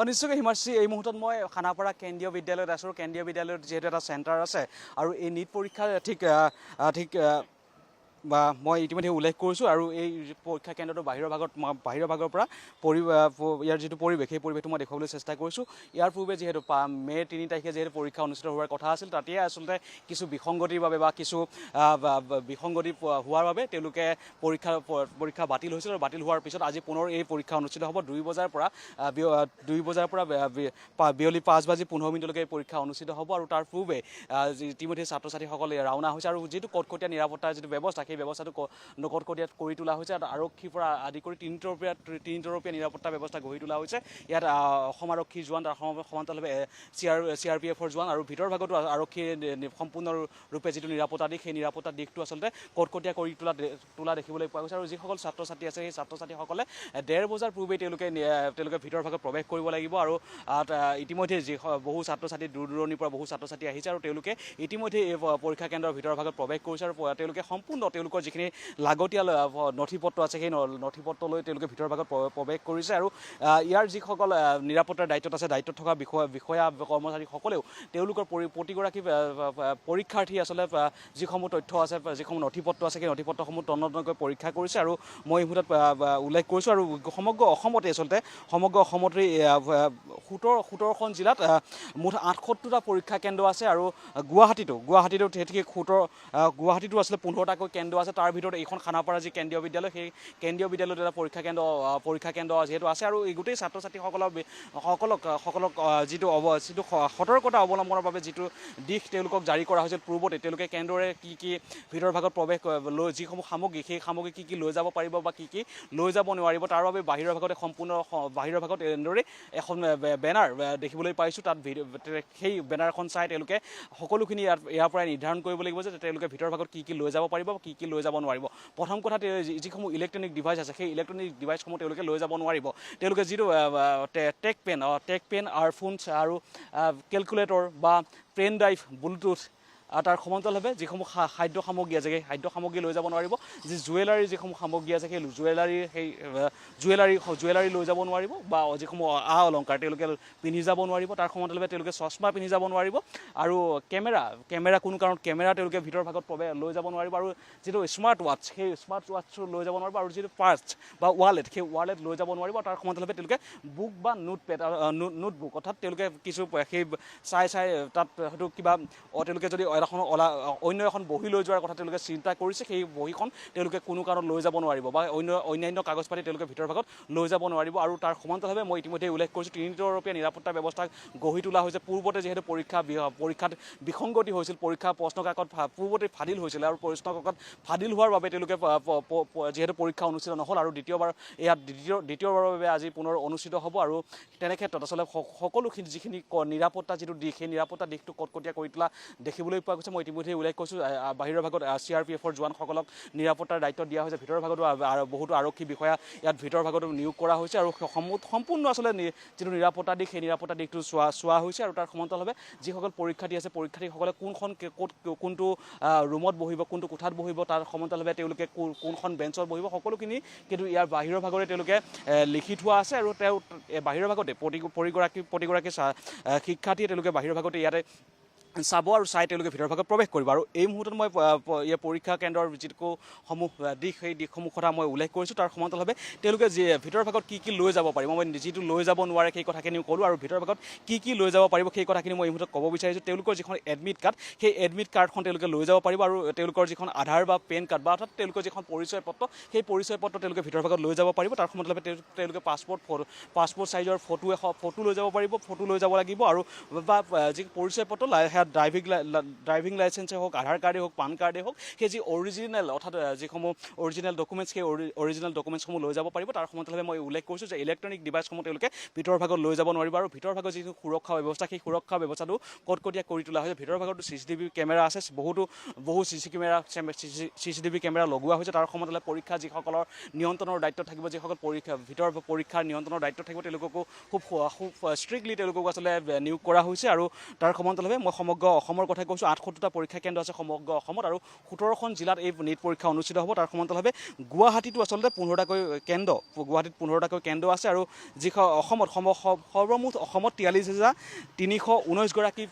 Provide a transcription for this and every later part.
নিশ্চয়কৈ হিমাশ্ৰী, এই মুহূৰ্তত মই খানাপাৰা কেন্দ্ৰীয় বিদ্যালয়ত আছোঁ। কেন্দ্ৰীয় বিদ্যালয়ত যিহেতু এটা চেণ্টাৰ আছে আৰু এই নীট পৰীক্ষাৰ ঠিক বা মই ইতিমধ্যে উল্লেখ কৰিছোঁ। আৰু এই পৰীক্ষা কেন্দ্ৰটো বাহিৰৰ ভাগৰ পৰা ইয়াৰ যিটো পৰিৱেশ, সেই পৰিৱেশটো মই দেখুৱাবলৈ চেষ্টা কৰিছোঁ। ইয়াৰ পূৰ্বে যিহেতু মে' 3 তাৰিখে যিহেতু পৰীক্ষা অনুষ্ঠিত হোৱাৰ কথা আছিল, তাতেই আচলতে কিছু বিসংগতিৰ বাবে বা কিছু বিসংগতি হোৱাৰ বাবে তেওঁলোকে পৰীক্ষা বাতিল হৈছিল। আৰু বাতিল হোৱাৰ পিছত আজি পুনৰ এই পৰীক্ষা অনুষ্ঠিত হ'ব। 2 বজাৰ পৰা বিয়লি 5:15 এই পৰীক্ষা অনুষ্ঠিত হ'ব। আৰু তাৰ পূৰ্বে ইতিমধ্যে ছাত্ৰ ছাত্ৰীসকলে ৰাওনা হৈছে। আৰু যিটো কটকটীয়া নিৰাপত্তাৰ যিটো ব্যৱস্থা, সেই ব্যৱস্থাটো কটকটীয়াত কৰি তোলা হৈছে। আৰক্ষীৰ পৰা আদি কৰি তিনিতৰপীয়া নিৰাপত্তা ব্যৱস্থা গঢ়ি তোলা হৈছে। ইয়াত অসম আৰক্ষীৰ জোৱান, তাৰ সমান্তৰালভাৱে CRPFৰ জোৱান আৰু ভিতৰ ভাগতো আৰক্ষীয়ে সম্পূৰ্ণৰূপে যিটো নিৰাপত্তা দিশ, সেই নিৰাপত্তা দিশটো আচলতে কটকটীয়া কৰি তোলা দেখিবলৈ পোৱা গৈছে। আৰু যিসকল ছাত্ৰ ছাত্ৰী আছে, সেই ছাত্ৰ ছাত্ৰীসকলে 1:30 বজাৰ পূৰ্বেই তেওঁলোকে ভিতৰ ভাগত প্ৰৱেশ কৰিব লাগিব। আৰু ইতিমধ্যে বহু ছাত্ৰ ছাত্ৰী দূৰ দূৰণিৰ পৰা বহু ছাত্ৰ ছাত্ৰী আহিছে আৰু তেওঁলোকে ইতিমধ্যে এই পৰীক্ষা কেন্দ্ৰৰ ভিতৰ ভাগত প্ৰৱেশ কৰিছে। আৰু তেওঁলোকে সম্পূৰ্ণ তেওঁলোকৰ যিখিনি লাগতিয়াল নথিপত্ৰ আছে, সেই নথিপত্ৰ লৈ তেওঁলোকে ভিতৰ ভাগত প্ৰৱেশ কৰিছে। আৰু ইয়াৰ যিসকল নিৰাপত্তাৰ দায়িত্বত আছে, দায়িত্বত থকা বিষয়া কৰ্মচাৰীসকলেও তেওঁলোকৰ প্ৰতিগৰাকী পৰীক্ষাৰ্থী আচলতে যিসমূহ তথ্য আছে, যিসমূহ নথিপত্ৰ আছে, সেই নথিপত্ৰসমূহ তন্নতন্নকৈ পৰীক্ষা কৰিছে। আৰু মই এই মুহূৰ্তত উল্লেখ কৰিছোঁ। আৰু সমগ্ৰ অসমতে 17খন জিলাত মুঠ 68টা পৰীক্ষা কেন্দ্ৰ আছে। আৰু গুৱাহাটীতো ঠিক গুৱাহাটীতো আচলতে 15টাকৈ কেন্দ্ৰ আছে। তাৰ ভিতৰত এইখন খানাপাৰা যি কেন্দ্ৰীয় বিদ্যালয়, সেই কেন্দ্ৰীয় বিদ্যালয়ত এটা পৰীক্ষা কেন্দ্ৰ যিহেতু আছে। আৰু এই গোটেই ছাত্ৰ ছাত্ৰীসকলক যিটো সতৰ্কতা অৱলম্বনৰ বাবে যিটো দিশ তেওঁলোকক জাৰি কৰা হৈছিল পূৰ্বতে, তেওঁলোকে কেনেদৰে কি ভিতৰ ভাগত প্ৰৱেশ লৈ যিসমূহ সামগ্ৰী, সেই সামগ্ৰী কি লৈ যাব পাৰিব বা কি লৈ যাব নোৱাৰিব, তাৰ বাবে বাহিৰৰ ভাগত এনেদৰে এখন বেনাৰ দেখিবলৈ পাইছোঁ। তাত সেই বেনাৰখন চাই তেওঁলোকে সকলোখিনি ইয়াৰ পৰাই নিৰ্ধাৰণ কৰিব লাগিব যে তেওঁলোকে ভিতৰ ভাগত কি লৈ যাব পাৰিব, কি লৈ যাব নোৱাৰিব। প্ৰথম কথা, যিসমূহ ইলেক্ট্ৰনিক ডিভাইচ আছে, সেই ইলেক্ট্ৰনিক ডিভাইচসমূহ তেওঁলোকে লৈ যাব নোৱাৰিব। তেওঁলোকে যিটো টেক পেন, আৰফোনছ আৰু কেলকুলেটৰ বা পেন ড্ৰাইভ, ব্লুটুথ, তাৰ সমান্তৰালভাৱে যিসমূহ খাদ্য সামগ্ৰী আছে, সেই খাদ্য সামগ্ৰী লৈ যাব নোৱাৰিব। জুৱেলাৰীৰ যিসমূহ সামগ্ৰী আছে, সেই জুৱেলাৰী লৈ যাব নোৱাৰিব। বা যিসমূহ অলংকাৰ তেওঁলোকে পিন্ধি যাব নোৱাৰিব। তাৰ সমান্তৰালভাৱে তেওঁলোকে চশমা পিন্ধি যাব নোৱাৰিব। আৰু কেমেৰা কোনো কাৰণত তেওঁলোকে ভিতৰ ভাগত লৈ যাব নোৱাৰিব। আৰু যিটো স্মাৰ্ট ৱাটচ, সেই স্মাৰ্ট ৱাটচটো লৈ যাব নোৱাৰিব। আৰু যিটো পাৰ্চ বা ৱালেট, সেই ৱালেট লৈ যাব নোৱাৰিব। তাৰ সমান্তৰালভাৱে তেওঁলোকে বুক বা নোটবুক, অৰ্থাৎ তেওঁলোকে কিছু সেই চাই তাত হয়তো কিবা তেওঁলোকে যদি অন্য এখন বহি লৈ যোৱাৰ কথা তেওঁলোকে চিন্তা কৰিছে, সেই বহীখন তেওঁলোকে কোনো কাৰণত লৈ যাব নোৱাৰিব। বা অন্যান্য কাগজ পাতি তেওঁলোকে ভিতৰ ভাগত লৈ যাব নোৱাৰিব। আৰু তাৰ সমান্তৰালভাৱে মই ইতিমধ্যে উল্লেখ কৰিছোঁ, তিনিতৰপীয়া নিৰাপত্তা ব্যৱস্থা গঢ়ি তোলা হৈছে। পূৰ্বতে যিহেতু পৰীক্ষাত বিসংগতি হৈছিল, প্ৰশ্নকাকত পূৰ্বতে ফাদিল হৈছিল। আৰু প্ৰশ্নকাকত ফাদিল হোৱাৰ বাবে তেওঁলোকে যিহেতু পৰীক্ষা অনুষ্ঠিত নহ'ল, আৰু দ্বিতীয়বাৰৰ বাবে আজি পুনৰ অনুষ্ঠিত হ'ব। আৰু তেনেক্ষেত্ৰত আচলতে সকলোখিনি যিখিনি নিৰাপত্তা যিটো দিশ, সেই নিৰাপত্তা দিশটো কটকটীয়া কৰি তোলা দেখিবলৈ পোৱা গৈছে। মই ইতিমধ্যে উল্লেখ কৰিছোঁ, বাহিৰৰ ভাগত CRPFৰ জোৱানসকলক নিৰাপত্তাৰ দায়িত্ব দিয়া হৈছে। ভিতৰ ভাগতো বহুতো আৰক্ষী বিষয়া ইয়াত ভিতৰ ভাগতো নিয়োগ কৰা হৈছে। আৰু সম্পূৰ্ণ আচলতে যিটো নিৰাপত্তা দিশ, সেই নিৰাপত্তা দিশটো চোৱা হৈছে। আৰু তাৰ সমান্তৰালভাৱে যিসকল পৰীক্ষাৰ্থীসকলে কোনটো ৰুমত বহিব, কোনটো কোঠাত বহিব, তাৰ সমান্তৰালভাৱে তেওঁলোকে কোনখন বেঞ্চত বহিব, সকলোখিনি কিন্তু ইয়াৰ বাহিৰৰ ভাগতে তেওঁলোকে লিখি থোৱা আছে। আৰু বাহিৰৰ ভাগতে প্ৰতিগৰাকী শিক্ষাৰ্থীয়ে তেওঁলোকে বাহিৰৰ ভাগতে ইয়াতে চাব আৰু চাই তেওঁলোকে ভিতৰ ভাগত প্ৰৱেশ কৰিব। আৰু এই মুহূৰ্তত মই পৰীক্ষা কেন্দ্ৰৰ যিসমূহ দিশ, সেই দিশসমূহ কথা মই উল্লেখ কৰিছোঁ। তাৰ সমান্তৰালভাৱে তেওঁলোকে ভিতৰ ভাগত কি লৈ যাব পাৰিব, মই যিটো লৈ যাব নোৱাৰে সেই কথাখিনিও ক'লোঁ। আৰু ভিতৰ ভাগত কি লৈ যাব পাৰিব, সেই কথাখিনি মই এই মুহূৰ্তত ক'ব বিচাৰিছোঁ। তেওঁলোকৰ যিখন এডমিট কাৰ্ড, সেই এডমিট কাৰ্ডখন তেওঁলোকে লৈ যাব পাৰিব। আৰু তেওঁলোকৰ যিখন আধাৰ বা পেন কাৰ্ড, বা অৰ্থাৎ তেওঁলোকৰ যিখন পৰিচয় পত্ৰ, সেই পৰিচয় পত্ৰ তেওঁলোকে ভিতৰ ভাগত লৈ যাব পাৰিব। তাৰ সমান্তৰালভাৱে তেওঁলোকে পাছপৰ্ট চাইজৰ ফটো লৈ যাব পাৰিব, ফটো লৈ যাব লাগিব। আৰু বা যি পৰিচয় পত্ৰ, ড্ৰাইভিং লাইচেঞ্চেই হওক, আধাৰ কাৰ্ডেই হওক, পান কাৰ্ডেই হওক, সেই যি অৰিজিনেল, অৰ্থাৎ যিসমূহ অৰিজিনেল ডকুমেণ্টছ, সেই অৰিজিনেল ডকুমেণ্টছসমূহ লৈ যাব পাৰিব। তাৰ সমান্তৰালভাৱে মই উল্লেখ কৰিছোঁ যে ইলেক্ট্ৰনিক ডিভাইচসমূহ তেওঁলোকে ভিতৰ ভাগত লৈ যাব নোৱাৰিব। আৰু ভিতৰ ভাগৰ যিটো সুৰক্ষা ব্যৱস্থা, সেই সুৰক্ষা ব্যৱস্থাটো কটকটীয়া কৰি তোলা হৈছে। ভিতৰ ভাগতো CCTV কেমেৰা আছে, বহু CCTV কেমেৰা লগোৱা হৈছে। তাৰ সমান্তৰালভাৱে পৰীক্ষা যিসকলৰ নিয়ন্ত্ৰণৰ দায়িত্ব থাকিব, যিসকল পৰীক্ষাৰ নিয়ন্ত্ৰণৰ দায়িত্ব থাকিব, তেওঁলোককো খুব ষ্ট্ৰিক্টলি তেওঁলোককো আচলতে নিয়োগ কৰা হৈছে। আৰু তাৰ সমান্তৰালভাৱে মই সমগ্ৰ অসমৰ কথা কৈছোঁ 78টা পৰীক্ষা কেন্দ্ৰ আছে সমগ্ৰ অসমত আৰু 17খন জিলাত এই নিট পৰীক্ষা অনুষ্ঠিত হ'ব তাৰ সমান্তৰালভাৱে গুৱাহাটীতো আচলতে 15টাকৈ কেন্দ্ৰ গুৱাহাটীত 15টাকৈ কেন্দ্ৰ আছে আৰু যিখন অসমত সৰ্বমুঠ অসমত 43,319 গৰাকী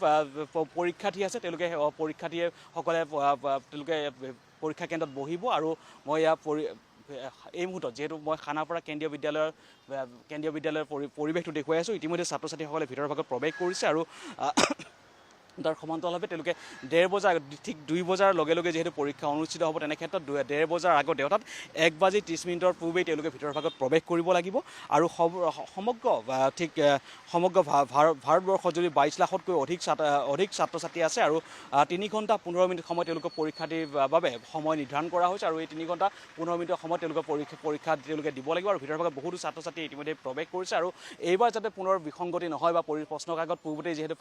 পৰীক্ষাৰ্থী আছে তেওঁলোকে পৰীক্ষাৰ্থীসকলে তেওঁলোকে পৰীক্ষা কেন্দ্ৰত বহিব আৰু মই এই মুহূৰ্তত যিহেতু মই খানাপাৰা কেন্দ্ৰীয় বিদ্যালয়ৰ পৰিৱেশটো দেখুৱাই আছোঁ ইতিমধ্যে ছাত্ৰ ছাত্ৰীসকলে ভিতৰৰ ভাগত প্ৰৱেশ কৰিছে আৰু তাৰ সমান্তৰালভাৱে তেওঁলোকে 1:30 বজাৰ ঠিক 2 বজাৰ লগে লগে যিহেতু পৰীক্ষা অনুষ্ঠিত হ'ব তেনে ক্ষেত্ৰত 1:30 বজাৰ আগতে অৰ্থাৎ 1:30 পূৰ্বেই তেওঁলোকে ভিতৰৰ ভাগত প্ৰৱেশ কৰিব লাগিব আৰু সমগ্ৰ ভাৰতবৰ্ষত যদি 22 লাখতকৈ অধিক ছাত্ৰ ছাত্ৰী আছে আৰু 3 ঘণ্টা 15 মিনিট সময় তেওঁলোকৰ পৰীক্ষাৰ্থীৰ বাবে সময় নিৰ্ধাৰণ কৰা হৈছে আৰু এই 3 ঘণ্টা 15 মিনিটৰ সময় তেওঁলোকৰ পৰীক্ষা তেওঁলোকে দিব লাগিব আৰু ভিতৰৰ ভাগত বহুতো ছাত্ৰ ছাত্ৰী ইতিমধ্যে প্ৰৱেশ কৰিছে আৰু এইবাৰ যাতে পুনৰ বিসংগতি নহয় বা প্ৰশ্ন কাকত পূৰ্বতেই যিহেতু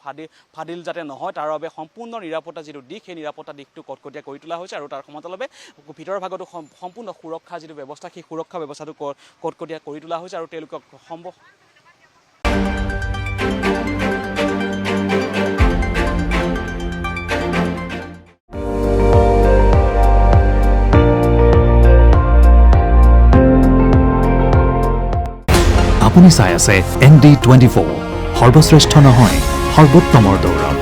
ফাদিল যাতে নহয় তাৰ বাবে সম্পূৰ্ণ নিৰাপত্তা যিটো দিশ সেই নিৰাপত্তা দিশটো কটকটীয়া কৰি তোলা হৈছে আৰু তাৰ সমান্তৰালভাৱে ভিতৰৰ ভাগতো সম্পূৰ্ণ সুৰক্ষা যিটো ব্যৱস্থা সেই সুৰক্ষা ব্যৱস্থাটো কটকটীয়া কৰি তোলা হৈছে আৰু তেওঁলোকক আপুনি চাই আছে ND24 সৰ্বশ্ৰেষ্ঠ নহয় সৰ্বোত্তমৰ দৌৰত।